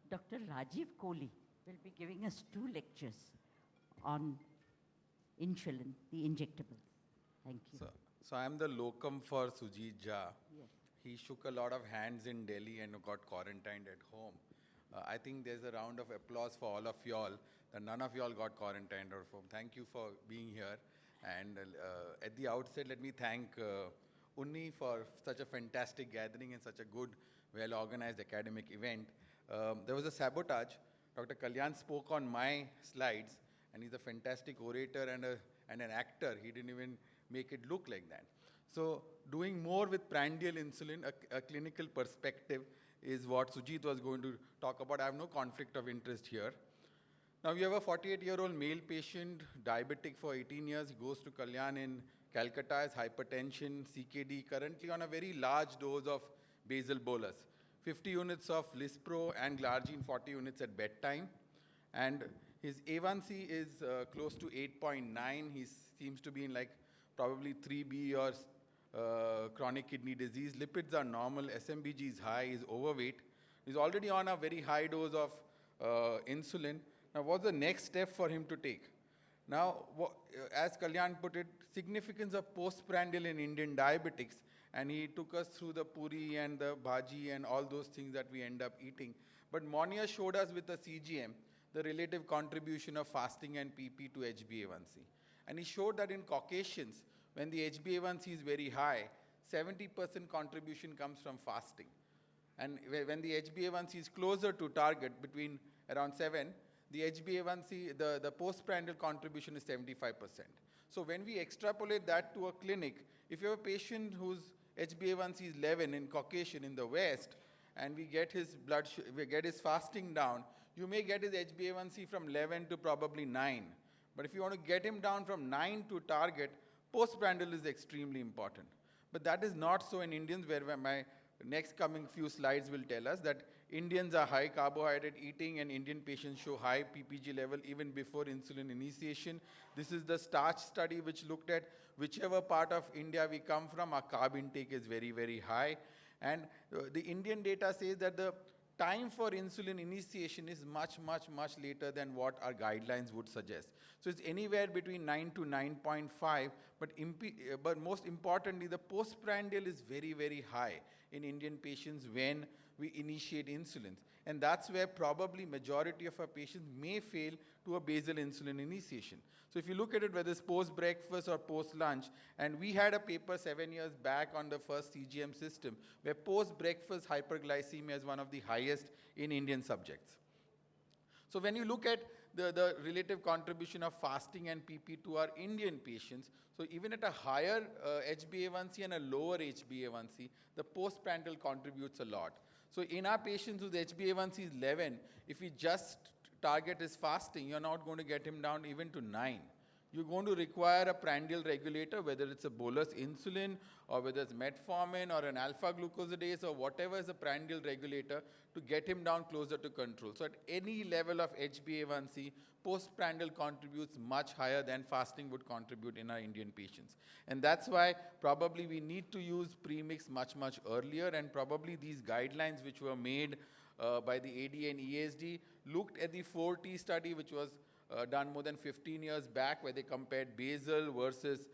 Dr. Rajiv Kohli will be giving us 2 lectures on insulin, the injectable. Thank you. So I'm the locum for Sujit Jha. Yes. He shook a lot of hands in Delhi and got quarantined at home. I think there's a round of applause for all of y'all, that none of y'all got quarantined at home. Thank you for being here. And at the outset, let me thank Unni for such a fantastic gathering and such a good, well-organized academic event. There was a sabotage. Dr. Kalyan spoke on my slides, and he's a fantastic orator and an actor. He didn't even make it look like that. So doing more with prandial insulin, a clinical perspective, is what Sujit was going to talk about. I have no conflict of interest here. Now we have a 48-year-old male patient, diabetic for 18 years. He goes to Kalyan in Calcutta, has hypertension, CKD, currently on a very large dose of basal bolus. 50 units of Lispro and Glargine, 40 units at bedtime. And his A1C is close to 8.9. He seems to be in like probably 3B or chronic kidney disease. Lipids are normal, SMBG is high, he's overweight. He's already on a very high dose of insulin. Now, what's the next step for him to take? Now, as Kalyan put it, significance of postprandial in Indian diabetics, and he took us through the puri and the bhaji and all those things that we end up eating. But Monia showed us with the CGM the relative contribution of fasting and PP to HbA1c. And he showed that in Caucasians, when the HbA1c is very high, 70% contribution comes from fasting. And when the HbA1c is closer to target, between around 7, the HbA1c, the postprandial contribution is 75%. So when we extrapolate that to a clinic, if you have a patient whose HbA1c is 11 in Caucasian in the West, and we get his we get his fasting down, you may get his HbA1c from 11 to probably 9. But if you want to get him down from 9 to target, postprandial is extremely important. But that is not so in Indians, where my next coming few slides will tell us that Indians are high carbohydrate eating, and Indian patients show high PPG level even before insulin initiation. This is the starch study which looked at whichever part of India we come from, our carb intake is very, very high. And the Indian data says that the time for insulin initiation is much, much, much later than what our guidelines would suggest. So it's anywhere between 9 to 9.5, but most importantly, the postprandial is very, very high in Indian patients when we initiate insulins. And that's where probably majority of our patients may fail to a basal insulin initiation. So if you look at it, whether it's post-breakfast or post-lunch, and we had a paper 7 years back on the first CGM system, where post-breakfast hyperglycemia is one of the highest in Indian subjects. So when you look at the relative contribution of fasting and PP to our Indian patients, so even at a higher HbA1c and a lower HbA1c, the postprandial contributes a lot. So in our patients whose HbA1c is 11, if we just target his fasting, you're not going to get him down even to 9. You're going to require a prandial regulator, whether it's a bolus insulin or whether it's metformin or an alpha glucosidase or whatever is a prandial regulator to get him down closer to control. So at any level of HbA1c, postprandial contributes much higher than fasting would contribute in our Indian patients. And that's why probably we need to use premix much, much earlier, and probably these guidelines which were made by the ADA and ESD looked at the 4T study, which was done more than 15 years back, where they compared basal versus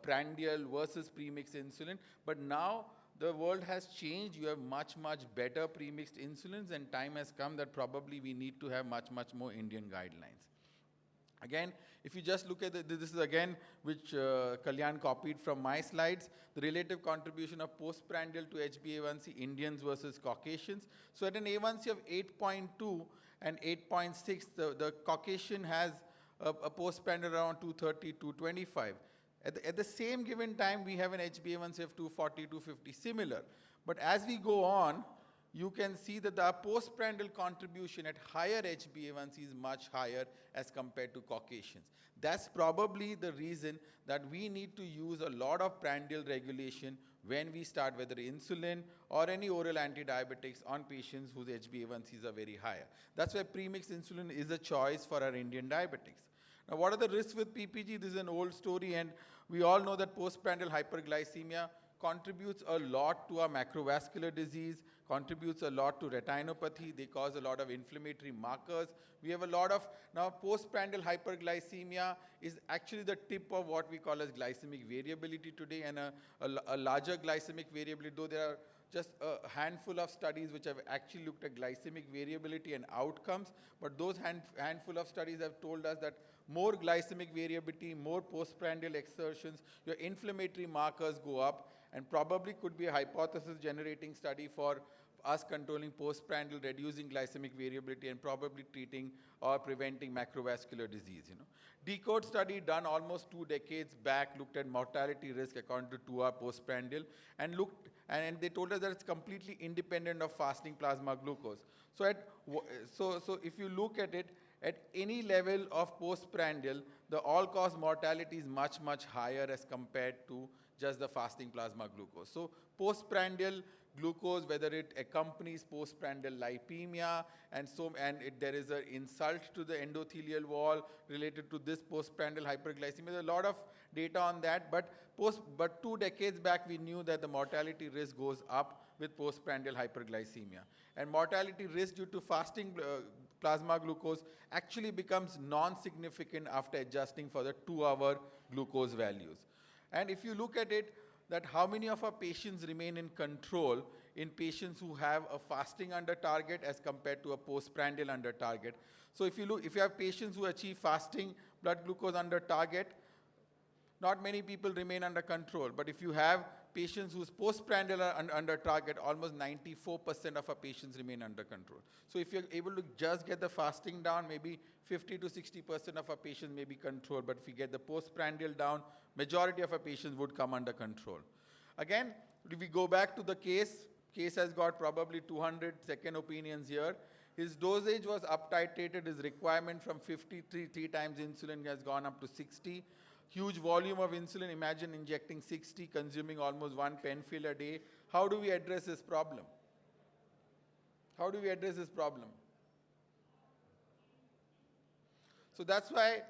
prandial versus premixed insulin. But now the world has changed. You have much, much better premixed insulins, and time has come that probably we need to have much, much more Indian guidelines. Again, if you just look at this is again which Kalyan copied from my slides, the relative contribution of postprandial to HbA1c, Indians versus Caucasians. So at an A1c of 8.2 and 8.6, the Caucasian has a postprandial around 230, 225. At the same given time, we have an HbA1c of 240, 250, similar. But as we go on, you can see that the postprandial contribution at higher HbA1c is much higher as compared to Caucasians. That's probably the reason that we need to use a lot of prandial regulation when we start whether insulin or any oral antidiabetics on patients whose HbA1cs are very higher. That's why premixed insulin is a choice for our Indian diabetics. Now, what are the risks with PPG? This is an old story, and we all know that postprandial hyperglycemia contributes a lot to our macrovascular disease, contributes a lot to retinopathy. They cause a lot of inflammatory markers. We have a lot of, now postprandial hyperglycemia is actually the tip of what we call as glycemic variability today, and a larger glycemic variability, though there are just a handful of studies which have actually looked at glycemic variability and outcomes, but those handful of studies have told us that more glycemic variability, more postprandial exertions, your inflammatory markers go up, and probably could be a hypothesis generating study for us controlling postprandial, reducing glycemic variability, and probably treating or preventing macrovascular disease. DECODE study done almost 2 decades back looked at mortality risk according to 2-hour postprandial, and they told us that it's completely independent of fasting plasma glucose. So if you look at it, at any level of postprandial, the all-cause mortality is much, much higher as compared to just the fasting plasma glucose. So postprandial glucose, whether it accompanies postprandial lipemia, there is an insult to the endothelial wall related to this postprandial hyperglycemia. There's a lot of data on that, but 2 decades back we knew that the mortality risk goes up with postprandial hyperglycemia. And mortality risk due to fasting plasma glucose actually becomes non-significant after adjusting for the 2-hour glucose values. And if you look at it, that how many of our patients remain in control in patients who have a fasting under target as compared to a postprandial under target. So if you have patients who achieve fasting blood glucose under target, not many people remain under control. But if you have patients whose postprandial are under target, almost 94% of our patients remain under control. So if you're able to just get the fasting down, maybe 50 to 60% of our patients may be controlled. But if we get the postprandial down, majority of our patients would come under control. Again, if we go back to the case has got probably 200 second opinions here. His dosage was up-titrated. His requirement from 53 times insulin has gone up to 60. Huge volume of insulin. Imagine injecting 60, consuming almost 1 pen fill a day. How do we address this problem? How do we address this problem? So that's why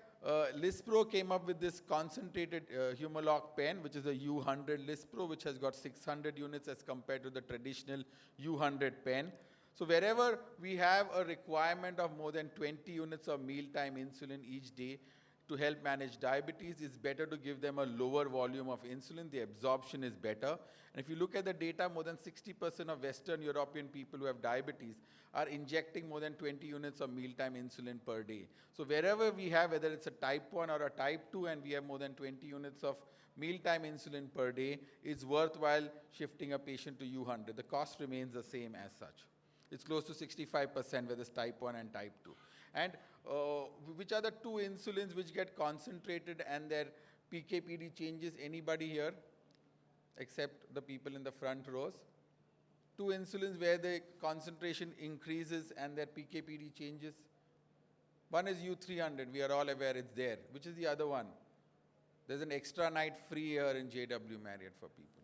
Lispro came up with this concentrated Humalog pen, which is a U100 Lispro, which has got 600 units as compared to the traditional U100 pen. So wherever we have a requirement of more than 20 units of mealtime insulin each day to help manage diabetes, it's better to give them a lower volume of insulin. The absorption is better. And if you look at the data, more than 60% of Western European people who have diabetes are injecting more than 20 units of mealtime insulin per day. So wherever we have, whether it's a type 1 or a type 2, and we have more than 20 units of mealtime insulin per day, it's worthwhile shifting a patient to U100. The cost remains the same as such. It's close to 65% whether it's type 1 and type 2. And which are the 2 insulins which get concentrated and their PK/PD changes? Anybody here? Except the people in the front rows. 2 insulins where the concentration increases and their PK/PD changes. One is U300. We are all aware it's there. Which is the other one? There's an extra night free here in JW Marriott for people.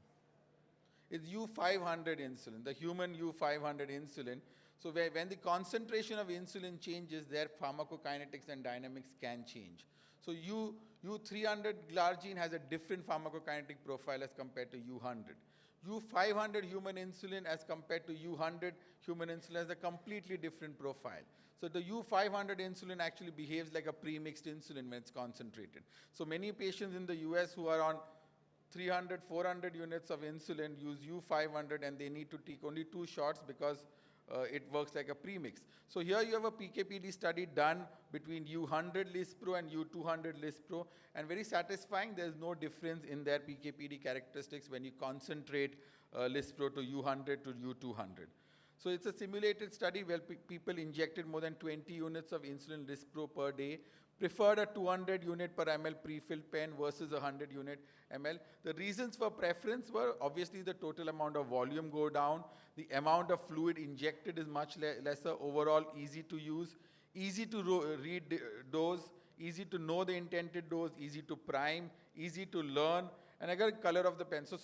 It's U500 insulin, the human U500 insulin. So when the concentration of insulin changes, their pharmacokinetics and dynamics can change. So U300 glargine has a different pharmacokinetic profile as compared to U100. U500 human insulin as compared to U100 human insulin has a completely different profile. So the U500 insulin actually behaves like a premixed insulin when it's concentrated. So many patients in the US who are on 300, 400 units of insulin use U500, and they need to take only 2 shots because it works like a premix. So here you have a PK/PD study done between U100 Lispro and U200 Lispro, and very satisfying. There's no difference in their PK/PD characteristics when you concentrate Lispro to U100 to U200. So it's a simulated study where people injected more than 20 units of insulin Lispro per day, preferred a 200 unit per ml pre-filled pen versus a 100 unit ml. The reasons for preference were obviously the total amount of volume go down, the amount of fluid injected is much lesser, overall easy to use, easy to read dose, easy to know the intended dose, easy to prime, easy to learn, and again color of the pen. So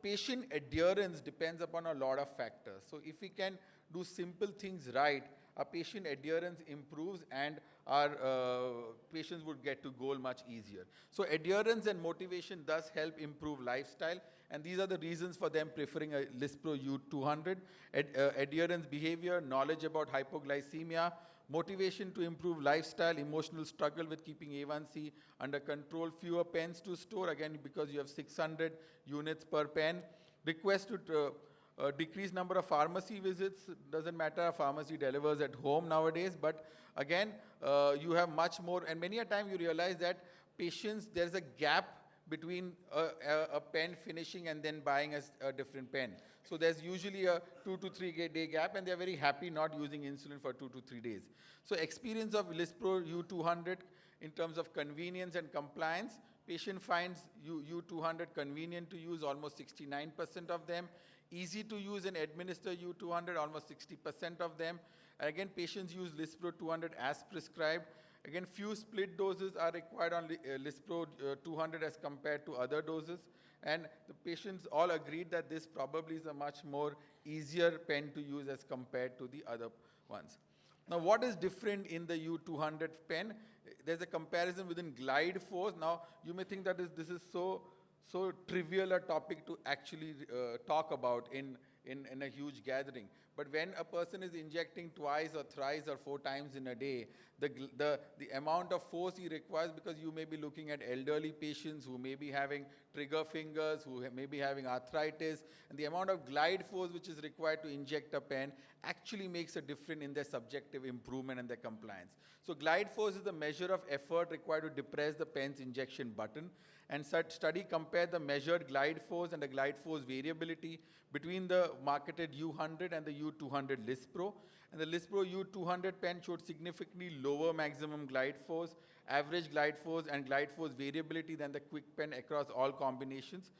patient adherence depends upon a lot of factors. So if we can do simple things right, our patient adherence improves and our patients would get to goal much easier. So adherence and motivation does help improve lifestyle, and these are the reasons for them preferring a Lispro U200. Adherence behavior, knowledge about hypoglycemia, motivation to improve lifestyle, emotional struggle with keeping A1C under control, fewer pens to store, again because you have 600 units per pen, request to decrease number of pharmacy visits, doesn't matter, pharmacy delivers at home nowadays, but again, you have much more, and many a time you realize that patients, there's a gap between a pen finishing and then buying a different pen. So there's usually a 2 to 3 day gap, and they're very happy not using insulin for 2 to 3 days. So experience of Lispro U200 in terms of convenience and compliance, patient finds U200 convenient to use, almost 69% of them. Easy to use and administer U200, almost 60% of them. And again, patients use Lispro 200 as prescribed. Again, few split doses are required on Lispro 200 as compared to other doses. And the patients all agreed that this probably is a much more easier pen to use as compared to the other ones. Now, what is different in the U200 pen? There's a comparison within Glide Force. Now, you may think that this is so trivial a topic to actually talk about in a huge gathering. But when a person is injecting twice or thrice or 4 times in a day, the amount of force he requires, because you may be looking at elderly patients who may be having trigger fingers, who may be having arthritis, and the amount of glide force which is required to inject a pen actually makes a difference in their subjective improvement and their compliance. So glide force is the measure of effort required to depress the pen's injection button, and such study compared the measured glide force and the glide force variability between the marketed U100 and the U200 Lispro. And the Lispro U200 pen showed significantly lower maximum glide force, average glide force, and glide force variability than the Quick Pen across all combinations.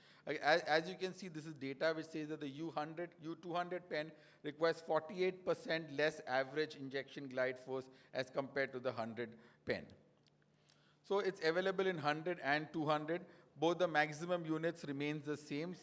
As you can see, this is data which says that the U200 pen requires 48% less average injection glide force as compared to the 100 pen. So it's available in 100 and 200. Both the maximum units remains the same.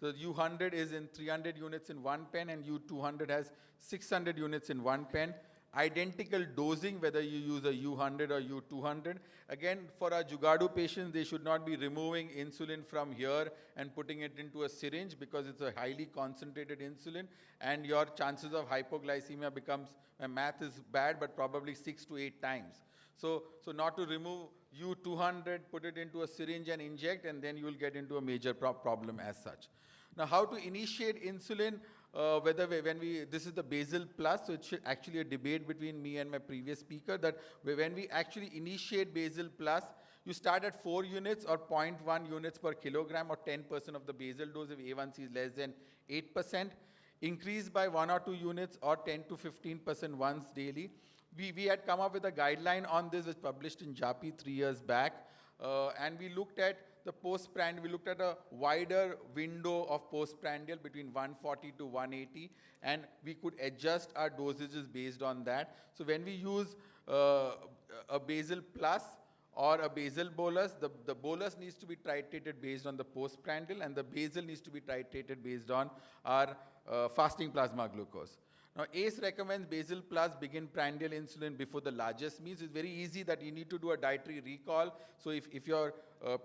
The U100 is in 300 units in one pen, and U200 has 600 units in one pen. Identical dosing, whether you use a U100 or U200. Again, for our Jugadu patients, they should not be removing insulin from here and putting it into a syringe, because it's a highly concentrated insulin, and your chances of hypoglycemia becomes, my math is bad, but probably 6 to 8 times. So not to remove U200, put it into a syringe and inject, and then you will get into a major problem as such. Now, how to initiate insulin? This is the basal plus, so it's actually a debate between me and my previous speaker, that when we actually initiate basal plus, you start at 4 units or 0.1 units per kilogram, or 10% of the basal dose if A1C is less than 8%. Increase by 1 or 2 units or 10 to 15% once daily. We had come up with a guideline on this, which published in JAPI 3 years back, and we looked at the postprandial. We looked at a wider window of postprandial between 140 to 180, and we could adjust our dosages based on that. So when we use a basal plus or a basal bolus, the bolus needs to be titrated based on the postprandial, and the basal needs to be titrated based on our fasting plasma glucose. Now, ACE recommends basal plus begin prandial insulin before the largest meals. It's very easy that you need to do a dietary recall. So if your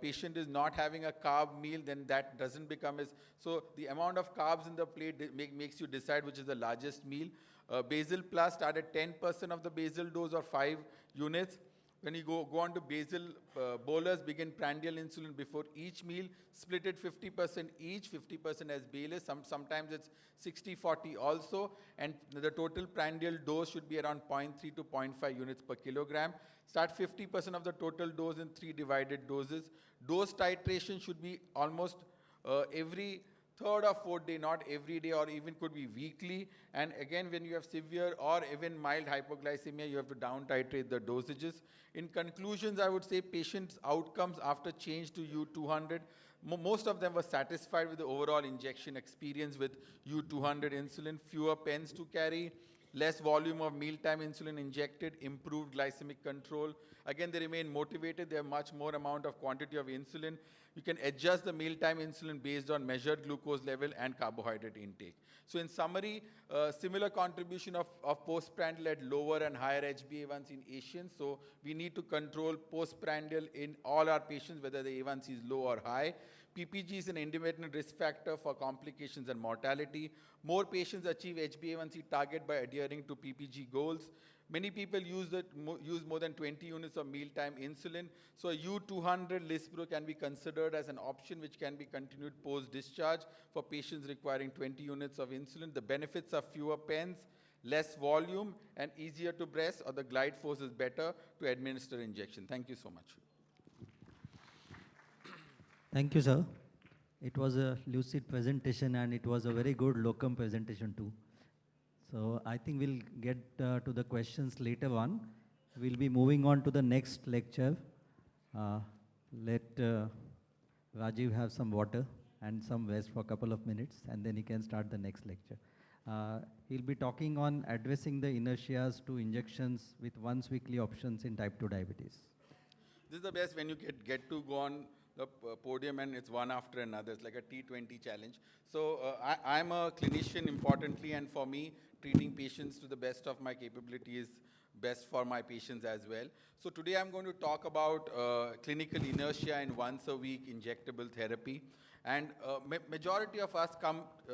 patient is not having a carb meal, then that doesn't become as, so the amount of carbs in the plate makes you decide which is the largest meal. Basal plus start at 10% of the basal dose or 5 units. When you go on to basal bolus, begin prandial insulin before each meal, split it 50% each, 50% as bolus. Sometimes it's 60-40 also, and the total prandial dose should be around 0.3 to 0.5 units per kilogram. Start 50% of the total dose in 3 divided doses. Dose titration should be almost every 3rd or 4th day, not every day, or even could be weekly. And again, when you have severe or even mild hypoglycemia, you have to down titrate the dosages. In conclusions, I would say patients' outcomes after change to U200, most of them were satisfied with the overall injection experience with U200 insulin, fewer pens to carry, less volume of mealtime insulin injected, improved glycemic control. Again, they remain motivated. They have much more amount of quantity of insulin. You can adjust the mealtime insulin based on measured glucose level and carbohydrate intake. So in summary, similar contribution of postprandial at lower and higher HbA1c in Asians. So we need to control postprandial in all our patients, whether the A1c is low or high. PPG is an independent risk factor for complications and mortality. More patients achieve HbA1c target by adhering to PPG goals. Many people use more than 20 units of mealtime insulin. So a U200 Lispro can be considered as an option which can be continued post-discharge for patients requiring 20 units of insulin. The benefits are fewer pens, less volume, and easier to breast, or the glide force is better to administer injection. Thank you so much. Thank you, sir. It was a lucid presentation and it was a very good locum presentation too. So I think we'll get to the questions later on. We'll be moving on to the next lecture. Let Rajiv have some water and some rest for a couple of minutes, and then he can start the next lecture. He'll be talking on addressing the inertias to injections with once weekly options in type 2 diabetes. This is the best when you get to go on the podium and it's one after another. It's like a T20 challenge. So I'm a clinician importantly, and for me, treating patients to the best of my capability is best for my patients as well. So today I'm going to talk about clinical inertia in once a week injectable therapy. And majority of us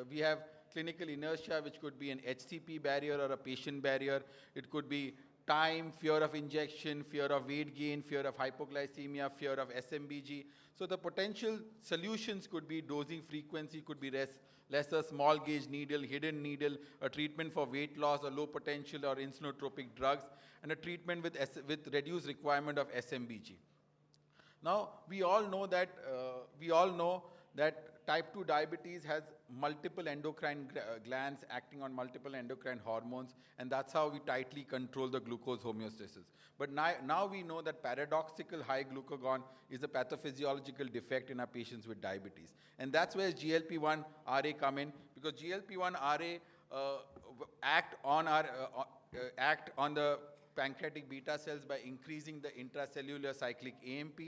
we have clinical inertia, which could be an HCP barrier or a patient barrier. It could be time, fear of injection, fear of weight gain, fear of hypoglycemia, fear of SMBG. So the potential solutions could be dosing frequency, could be lesser small gauge needle, hidden needle, a treatment for weight loss, or low potential or insulinotropic drugs, and a treatment with reduced requirement of SMBG. Now, we all know that type 2 diabetes has multiple endocrine glands acting on multiple endocrine hormones, and that's how we tightly control the glucose homeostasis. But now we know that paradoxical high glucagon is a pathophysiological defect in our patients with diabetes. And that's where GLP-1 RA come in, because GLP-1 RA act on the pancreatic beta cells by increasing the intracellular cyclic AMP,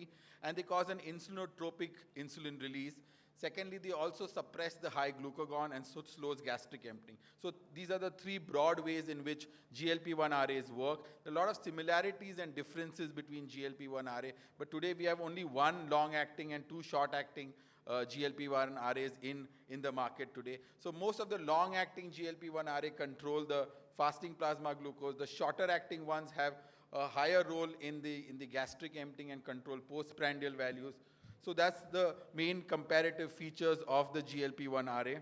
and they cause an insulinotropic insulin release. Secondly, they also suppress the high glucagon and so slows gastric emptying. So these are the three broad ways in which GLP-1 RAs work. There are a lot of similarities and differences between GLP-1 RA, but today we have only one long-acting and two short-acting GLP-1 RAs in the market today. So most of the long-acting GLP-1 RA control the fasting plasma glucose. The shorter-acting ones have a higher role in the gastric emptying and control postprandial values. So that's the main comparative features of the GLP-1 RA.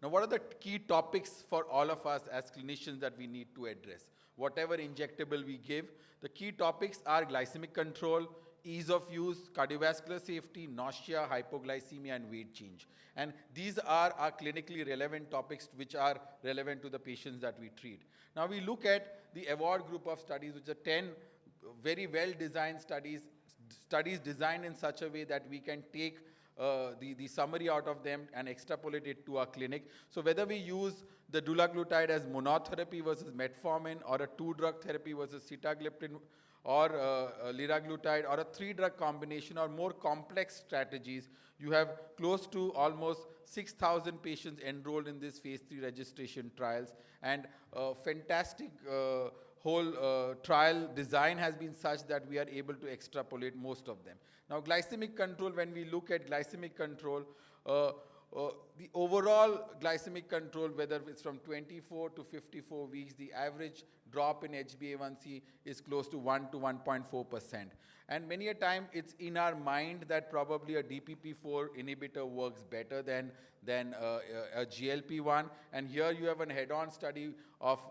Now, what are the key topics for all of us as clinicians that we need to address? Whatever injectable we give, the key topics are glycemic control, ease of use, cardiovascular safety, nausea, hypoglycemia, and weight change. And these are our clinically relevant topics which are relevant to the patients that we treat. Now, we look at the AWARD group of studies, which are 10 very well-designed studies designed in such a way that we can take the summary out of them and extrapolate it to our clinic. So whether we use the dulaglutide as monotherapy versus metformin, or a two-drug therapy versus sitagliptin, or liraglutide, or a three-drug combination, or more complex strategies, you have close to almost 6,000 patients enrolled in this phase 3 registration trials, and fantastic whole trial design has been such that we are able to extrapolate most of them. Now, glycemic control, when we look at glycemic control, the overall glycemic control, whether it's from 24 to 54 weeks, the average drop in HbA1c is close to 1 to 1.4%. And many a time it's in our mind that probably a DPP-4 inhibitor works better than a GLP-1. And here you have a head-on study of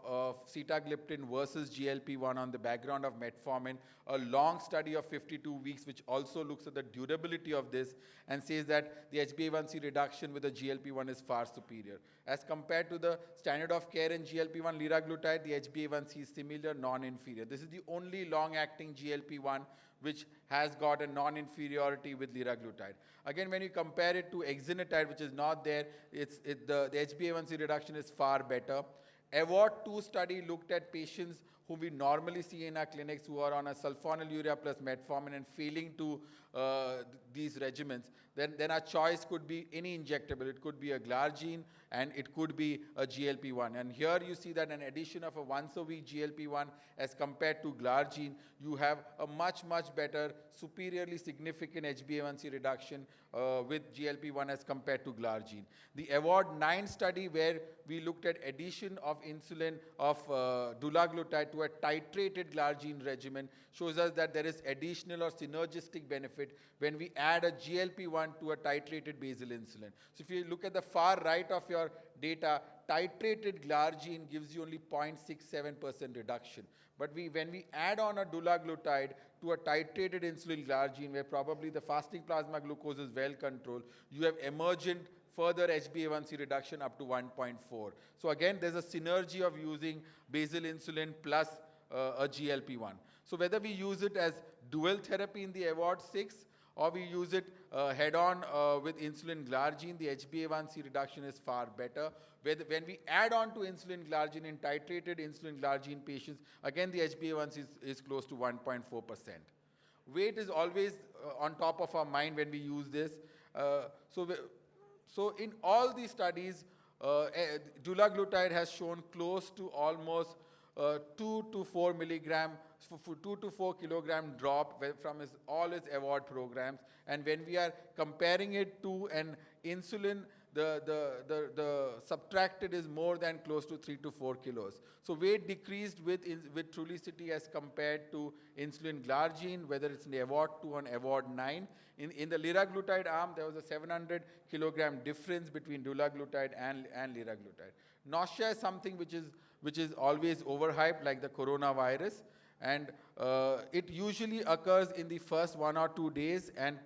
sitagliptin versus GLP-1 on the background of metformin, a long study of 52 weeks, which also looks at the durability of this and says that the HbA1c reduction with the GLP-1 is far superior. As compared to the standard of care in GLP-1 liraglutide, the HbA1c is similar, non-inferior. This is the only long-acting GLP-1 which has got a non-inferiority with liraglutide. Again, when you compare it to exenatide, which is not there, the HbA1c reduction is far better. AVORT 2 study looked at patients whom we normally see in our clinics who are on a sulfonylurea plus metformin and failing to these regimens. Then our choice could be any injectable. It could be a glargine and it could be a GLP-1. And here you see that an addition of a once-a-week GLP-1 as compared to glargine, you have a much, much better, superiorly significant HbA1c reduction with GLP-1 as compared to glargine. The AVORT 9 study, where we looked at addition of insulin of dulaglutide to a titrated glargine regimen, shows us that there is additional or synergistic benefit when we add a GLP-1 to a titrated basal insulin. So if you look at the far right of your data, titrated glargine gives you only 0.67% reduction. But when we add on a dulaglutide to a titrated insulin glargine, where probably the fasting plasma glucose is well controlled, you have emergent further HbA1c reduction up to 1.4. So again, there's a synergy of using basal insulin plus a GLP-1. So whether we use it as dual therapy in the AVORT 6 or we use it head-on with insulin glargine, the HbA1c reduction is far better. When we add on to insulin glargine in titrated insulin glargine patients, again the HbA1c is close to 1.4%. Weight is always on top of our mind when we use this. So in all these studies, dulaglutide has shown close to almost 2 to 4 milligram, 2 to 4 kilogram drop from all his AVORT programs. And when we are comparing it to an insulin, the subtracted is more than close to 3 to 4 kilos. So weight decreased with Trulicity as compared to insulin glargine, whether it's in the AVORT 2 and AVORT 9. In the liraglutide arm, there was a 700 kilogram difference between dulaglutide and liraglutide. Nausea is something which is always overhyped, like the coronavirus. And it usually occurs in the first 1 or 2 days, and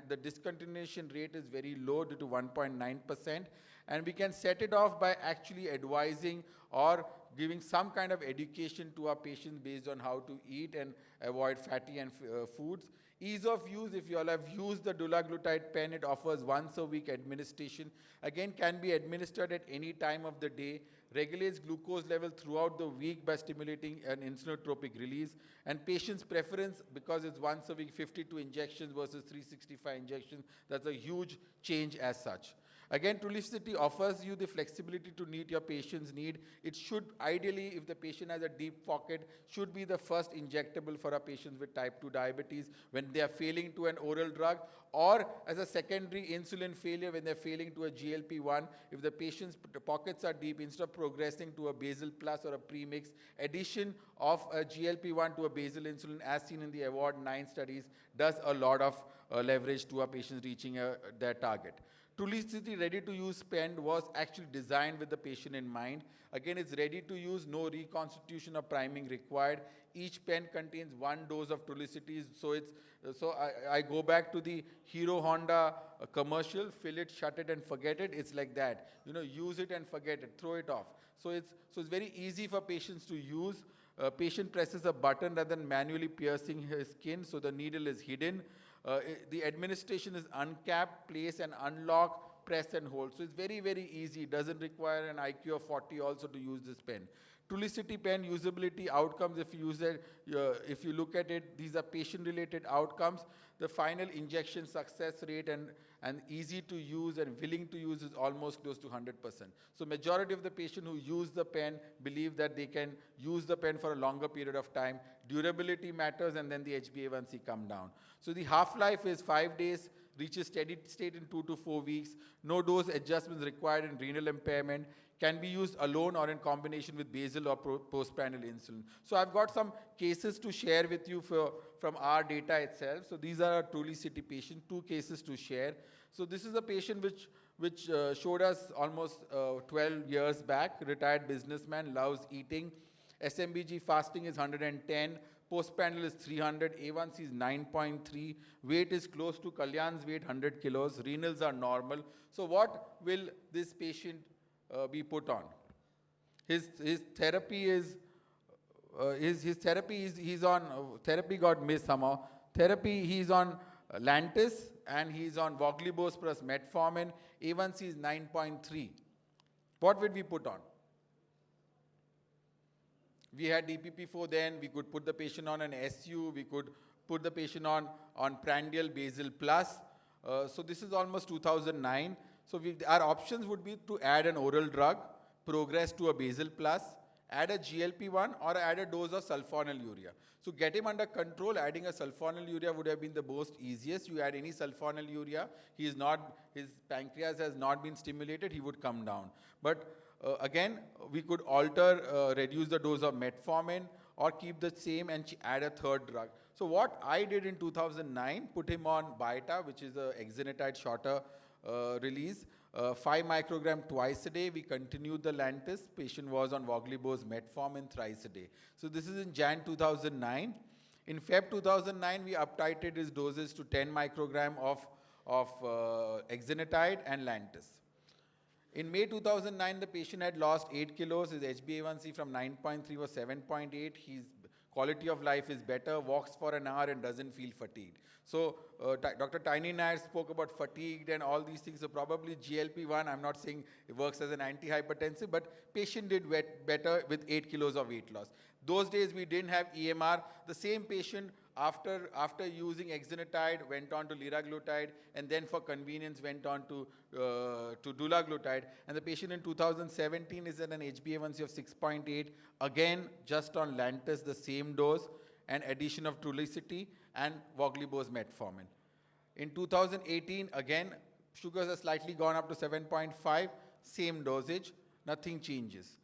the discontinuation rate is very low due to 1.9%. And we can set it off by actually advising or giving some kind of education to our patients based on how to eat and avoid fatty and foods. Ease of use, if you all have used the dulaglutide pen, it offers once a week administration. Again, can be administered at any time of the day. Regulates glucose level throughout the week by stimulating an insulinotropic release. And patient's preference, because it's once a week, 52 injections versus 365 injections, that's a huge change as such. Again, Trulicity offers you the flexibility to meet your patient's need. It should, ideally, if the patient has a deep pocket, should be the first injectable for a patient with type 2 diabetes when they are failing to an oral drug, or as a secondary insulin failure when they're failing to a GLP-1. If the patient's pockets are deep, instead of progressing to a basal plus or a premix, addition of a GLP-1 to a basal insulin, as seen in the AVORT 9 studies, does a lot of leverage to our patients reaching their target. Trulicity ready-to-use pen was actually designed with the patient in mind. Again, it's ready to use, no reconstitution or priming required. Each pen contains 1 dose of Trulicity. So I go back to the Hero Honda commercial, fill it, shut it, and forget it. It's like that. Use it and forget it, throw it off. So it's very easy for patients to use. Patient presses a button rather than manually piercing his skin, so the needle is hidden. The administration is uncapped, place and unlock, press and hold. So it's very, very easy. It doesn't require an IQ of 40 also to use this pen. Trulicity pen usability outcomes, if you look at it, these are patient-related outcomes. The final injection success rate and easy to use and willing to use is almost close to 100%. So majority of the patients who use the pen believe that they can use the pen for a longer period of time. Durability matters, and then the HbA1c come down. So the half-life is 5 days, reaches steady state in 2 to 4 weeks. No dose adjustments required in renal impairment. Can be used alone or in combination with basal or postprandial insulin. So I've got some cases to share with you from our data itself. So these are our Trulicity patients, 2 cases to share. So this is a patient which showed us almost 12 years back, retired businessman, loves eating. SMBG fasting is 110, postprandial is 300, A1C is 9.3, weight is close to Kalyan's weight, 100 kilos, renals are normal. So what will this patient be put on? His therapy is, he's on, therapy got missed somehow. Therapy, he's on Lantus and he's on Voglibos plus metformin, A1C is 9.3. What would we put on? We had DPP-4 then, we could put the patient on an SU, we could put the patient on prandial basal plus. So this is almost 2009. So our options would be to add an oral drug, progress to a basal plus, add a GLP-1 or add a dose of sulfonylurea. So get him under control, adding a sulfonylurea would have been the most easiest. You add any sulfonylurea, his pancreas has not been stimulated, he would come down. But again, we could reduce the dose of metformin or keep the same and add a third drug. So what I did in 2009, put him on Byta, which is a exenatide shorter release, 5 microgram twice a day. We continued the Lantus. Patient was on Voglibose metformin thrice a day. So this is in Jan 2009. In Feb 2009, we up-titrated his doses to 10 microgram of exenatide and Lantus. In May 2009, the patient had lost 8 kilos. His HbA1c from 9.3 was 7.8. His quality of life is better, walks for an hour and doesn't feel fatigued. So Dr. Tiny Nair spoke about fatigued and all these things. So probably GLP-1, I'm not saying it works as an antihypertensive, but patient did better with 8 kilos of weight loss. Those days we didn't have EMR. The same patient after using exenatide went on to liraglutide, and then for convenience went on to dulaglutide. And the patient in 2017 is at an HbA1c of 6.8, again just on Lantus, the same dose, and addition of Trulicity and Voglibose metformin. In 2018, again, sugars have slightly gone up to 7.5, same dosage, nothing changes.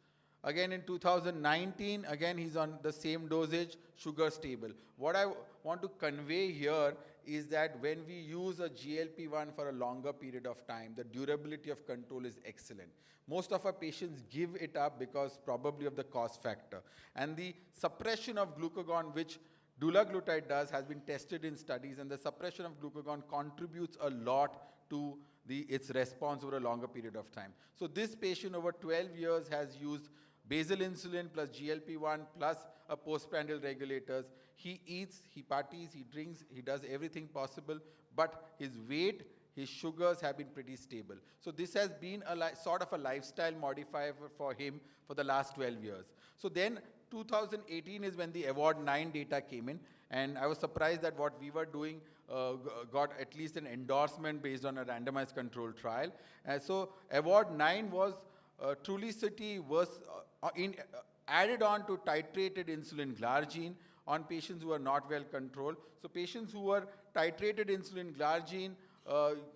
Again in 2019, again he's on the same dosage, sugar stable. What I want to convey here is that when we use a GLP-1 for a longer period of time, the durability of control is excellent. Most of our patients give it up because probably of the cost factor. And the suppression of glucagon, which dulaglutide does, has been tested in studies, and the suppression of glucagon contributes a lot to its response over a longer period of time. So this patient over 12 years has used basal insulin plus GLP-1 plus a postprandial regulators. He eats, he parties, he drinks, he does everything possible, but his weight, his sugars have been pretty stable. So this has been a sort of a lifestyle modifier for him for the last 12 years. So then 2018 is when the Award 9 data came in, and I was surprised that what we were doing got at least an endorsement based on a randomized controlled trial. So Award 9 was Trulicity was added on to titrated insulin glargine on patients who are not well controlled. So patients who were titrated insulin glargine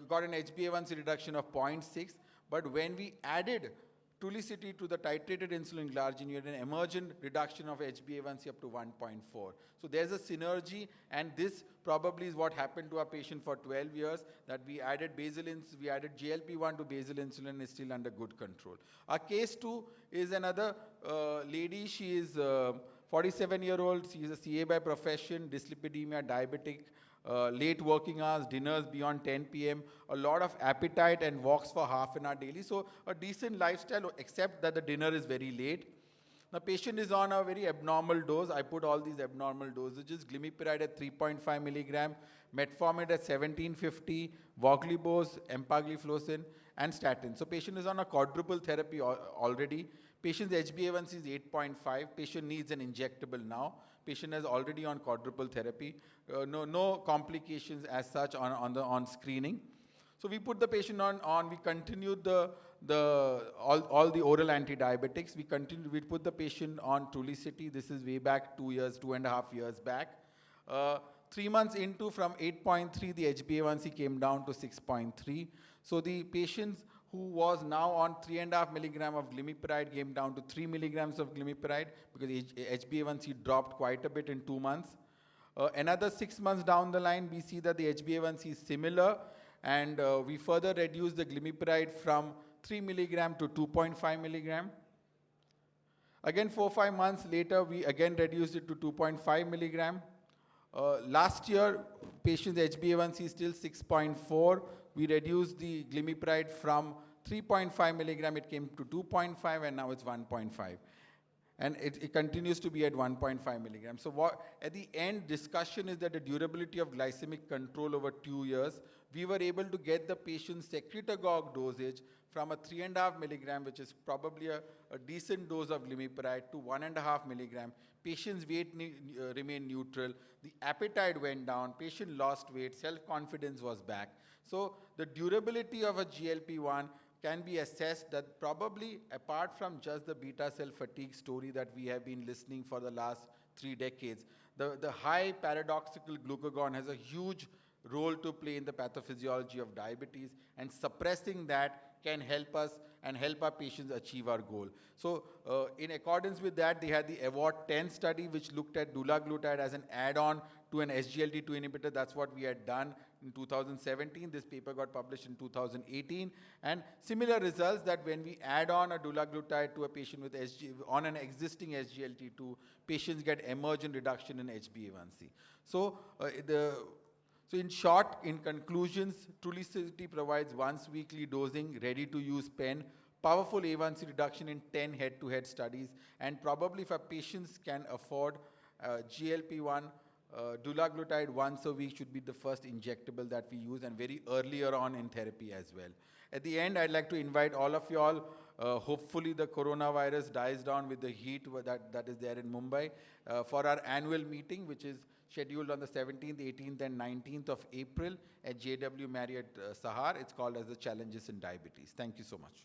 got an HbA1c reduction of 0.6, but when we added Trulicity to the titrated insulin glargine, you had an emergent reduction of HbA1c up to 1.4. So there's a synergy, and this probably is what happened to our patient for 12 years, that we added GLP-1 to basal insulin, is still under good control. Our case 2 is another lady. She is 47-year-old. She is a CA by profession, dyslipidemia, diabetic, late working hours, dinners beyond 10 p.m., a lot of appetite, and walks for half an hour daily. So a decent lifestyle, except that the dinner is very late. The patient is on a very abnormal dose. I put all these abnormal dosages: glimepiride at 3.5 milligram, metformin at 1750, Voglibose, empagliflozin, and statin. So patient is on a quadruple therapy already. Patient's HbA1c is 8.5. Patient needs an injectable now. Patient is already on quadruple therapy. No complications as such on screening. So we put the patient on. We continued all the oral anti-diabetics. We put the patient on Trulicity. This is way back 2.5 years back. 3 months into, from 8.3, the HbA1c came down to 6.3. So the patients who was now on 3.5 milligram of glimepiride came down to 3 milligrams of glimepiride, because HbA1c dropped quite a bit in 2 months. Another 6 months down the line, we see that the HbA1c is similar, and we further reduced the glimepiride from 3 milligram to 2.5 milligram. Again, 4-5 months later, we again reduced it to 2.5 milligram. Last year, patient's HbA1c is still 6.4. We reduced the glimepiride from 3.5 milligram, it came to 2.5, and now it's 1.5. and it continues to be at 1.5 milligrams. So what, at the end, discussion is that the durability of glycemic control over 2 years, we were able to get the patient's secretagogue dosage from a 3.5 milligram, which is probably a decent dose of glimepiride, to 1.5 milligram. Patient's weight remained neutral, the appetite went down, patient lost weight, self-confidence was back. So the durability of a GLP-1 can be assessed that probably apart from just the beta cell fatigue story that we have been listening for the last 3 decades, the high paradoxical glucagon has a huge role to play in the pathophysiology of diabetes, and suppressing that can help us and help our patients achieve our goal. So in accordance with that, they had the AWARD-10 study, which looked at dulaglutide as an add-on to an SGLT2 inhibitor. That's what we had done in 2017. This paper got published in 2018. And similar results, that when we add on a dulaglutide to a patient with on an existing SGLT2, patients get emergent reduction in HbA1c. So So in short, in conclusions, Trulicity provides once weekly dosing, ready-to-use pen, powerful A1C reduction in 10 head-to-head studies, and probably if our patients can afford GLP-1, dulaglutide once a week should be the first injectable that we use, and very earlier on in therapy as well. At the end, I'd like to invite all of you all, hopefully the coronavirus dies down with the heat that is there in Mumbai, for our annual meeting, which is scheduled on the 17th, 18th, and 19th of April at JW Marriott Sahar. It's called as the Challenges in Diabetes. Thank you so much.